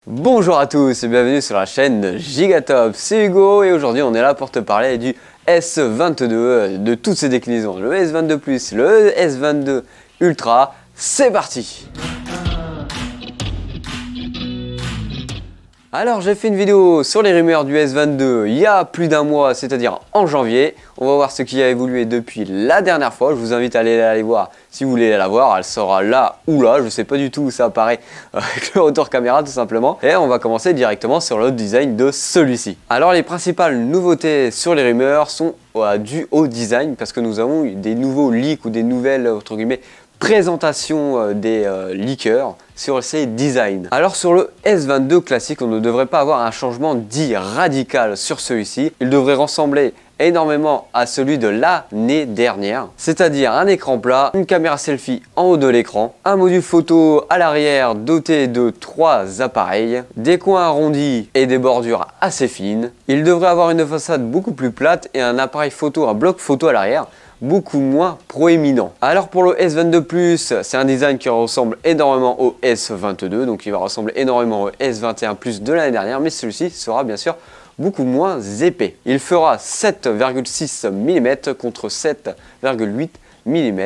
Bonjour à tous et bienvenue sur la chaîne Gigatop, c'est Hugo et aujourd'hui on est là pour te parler du S22, de toutes ses déclinaisons, le S22 Plus, le S22 Ultra, c'est parti! Alors j'ai fait une vidéo sur les rumeurs du S22 il y a plus d'un mois, c'est-à-dire en janvier. On va voir ce qui a évolué depuis la dernière fois. Je vous invite à aller voir si vous voulez la voir. Elle sera là ou là, je ne sais pas du tout où ça apparaît avec le retour caméra tout simplement. Et on va commencer directement sur le design de celui-ci. Alors les principales nouveautés sur les rumeurs sont dues au design parce que nous avons eu des nouveaux leaks ou des nouvelles entre guillemets présentation des leakers sur ces designs. Alors sur le S22 classique, on ne devrait pas avoir un changement dit radical sur celui-ci. Il devrait ressembler énormément à celui de l'année dernière, c'est-à-dire un écran plat, une caméra selfie en haut de l'écran, un module photo à l'arrière doté de 3 appareils, des coins arrondis et des bordures assez fines. Il devrait avoir une façade beaucoup plus plate et un appareil photo, un bloc photo à l'arrière, beaucoup moins proéminent. Alors pour le S22 Plus, c'est un design qui ressemble énormément au S22, donc il va ressembler énormément au S21 Plus de l'année dernière, mais celui-ci sera bien sûr beaucoup moins épais. Il fera 7,6 mm contre 7,8 mm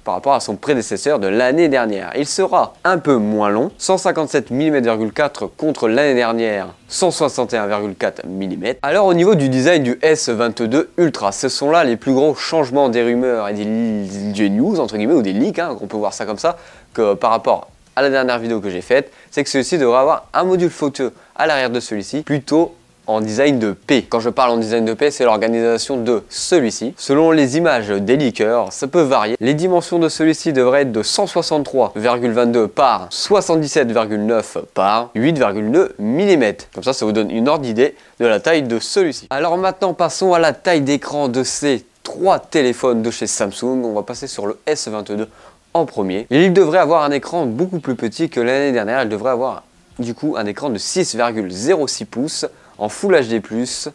par rapport à son prédécesseur de l'année dernière. Il sera un peu moins long, 157 mm,4 contre l'année dernière 161,4 mm. Alors au niveau du design du S22 Ultra, ce sont là les plus gros changements des rumeurs et des news entre guillemets ou des leaks, on peut voir ça comme ça, que par rapport à la dernière vidéo que j'ai faite, c'est que celui-ci devrait avoir un module photo à l'arrière de celui-ci, plutôt en design de P. Quand je parle en design de P, c'est l'organisation de celui-ci. Selon les images des leakers, ça peut varier. Les dimensions de celui-ci devraient être de 163,22 par 77,9 par 8,2 mm. Comme ça vous donne une ordre d'idée de la taille de celui-ci. Alors maintenant, passons à la taille d'écran de ces 3 téléphones de chez Samsung. On va passer sur le S22 en premier. Il devrait avoir un écran beaucoup plus petit que l'année dernière. Il devrait avoir du coup un écran de 6,06 pouces en Full HD+,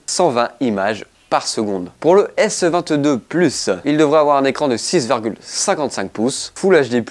120 images par seconde. Pour le S22 Plus, il devrait avoir un écran de 6,55 pouces, Full HD+,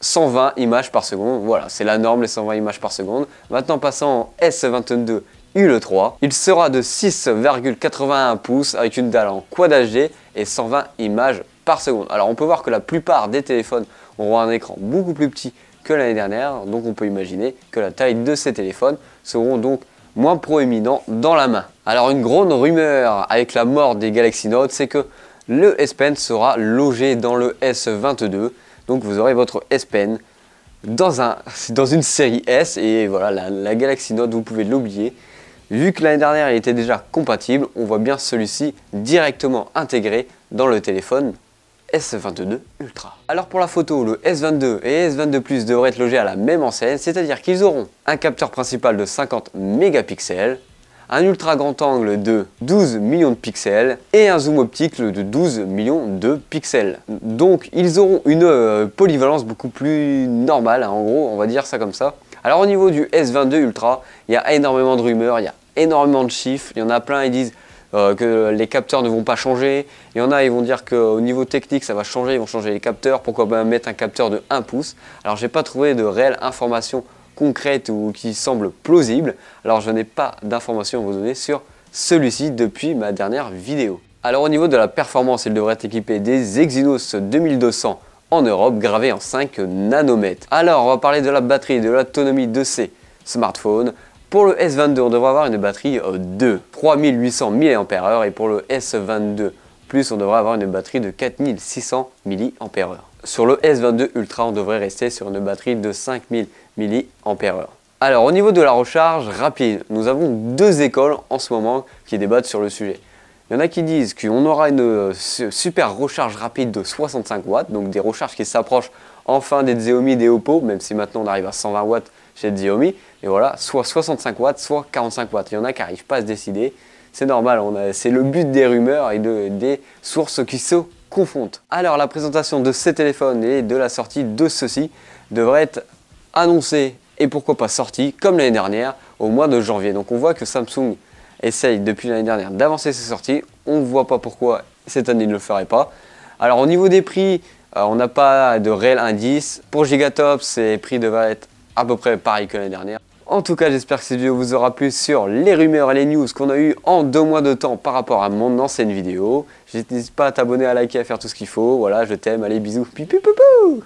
120 images par seconde. Voilà, c'est la norme, les 120 images par seconde. Maintenant, passant en S22 Ultra, il sera de 6,81 pouces avec une dalle en Quad HD et 120 images par seconde. Alors, on peut voir que la plupart des téléphones auront un écran beaucoup plus petit que l'année dernière, donc on peut imaginer que la taille de ces téléphones seront donc moins proéminent dans la main. Alors une grande rumeur avec la mort des Galaxy Note, c'est que le S Pen sera logé dans le S22. Donc vous aurez votre S Pen dans une série S et voilà, la Galaxy Note, vous pouvez l'oublier. Vu que l'année dernière il était déjà compatible, on voit bien celui-ci directement intégré dans le téléphone S22 Ultra. Alors pour la photo, le S22 et S22 Plus devraient être logés à la même enseigne, c'est-à-dire qu'ils auront un capteur principal de 50 mégapixels, un ultra grand angle de 12 millions de pixels et un zoom optique de 12 millions de pixels. Donc ils auront une polyvalence beaucoup plus normale, en gros, on va dire ça comme ça. Alors au niveau du S22 Ultra, il y a énormément de rumeurs, il y a énormément de chiffres, il y en a plein, ils disent que les capteurs ne vont pas changer. Il y en a, ils vont dire qu'au niveau technique, ça va changer, ils vont changer les capteurs. Pourquoi pas mettre un capteur de 1 pouce? Alors, j'ai pas trouvé de réelles informations concrètes ou qui semblent plausibles. Alors, je n'ai pas d'informations à vous donner sur celui-ci depuis ma dernière vidéo. Alors, au niveau de la performance, il devrait être équipé des Exynos 2200 en Europe, gravés en 5 nanomètres. Alors, on va parler de la batterie, de l'autonomie de ces smartphones. Pour le S22, on devrait avoir une batterie de 3800 mAh et pour le S22 Plus, on devrait avoir une batterie de 4600 mAh. Sur le S22 Ultra, on devrait rester sur une batterie de 5000 mAh. Alors, au niveau de la recharge rapide, nous avons 2 écoles en ce moment qui débattent sur le sujet. Il y en a qui disent qu'on aura une super recharge rapide de 65 watts, donc des recharges qui s'approchent enfin des Xiaomi, des Oppo, même si maintenant on arrive à 120 watts chez Xiaomi. Et voilà, soit 65 watts, soit 45 watts. Il y en a qui n'arrivent pas à se décider. C'est normal, c'est le but des rumeurs et des sources qui se confondent. Alors la présentation de ces téléphones et de la sortie de ceux-ci devrait être annoncée et pourquoi pas sortie, comme l'année dernière, au mois de janvier. Donc on voit que Samsung essaye depuis l'année dernière d'avancer ses sorties. On ne voit pas pourquoi cette année il ne le ferait pas. Alors au niveau des prix, on n'a pas de réel indice. Pour Gigatop, ces prix devraient être à peu près pareil que l'année dernière. En tout cas, j'espère que cette vidéo vous aura plu sur les rumeurs et les news qu'on a eu en 2 mois de temps par rapport à mon ancienne vidéo. N'hésite pas à t'abonner, à liker, à faire tout ce qu'il faut. Voilà, je t'aime, allez bisous, pipi poupou.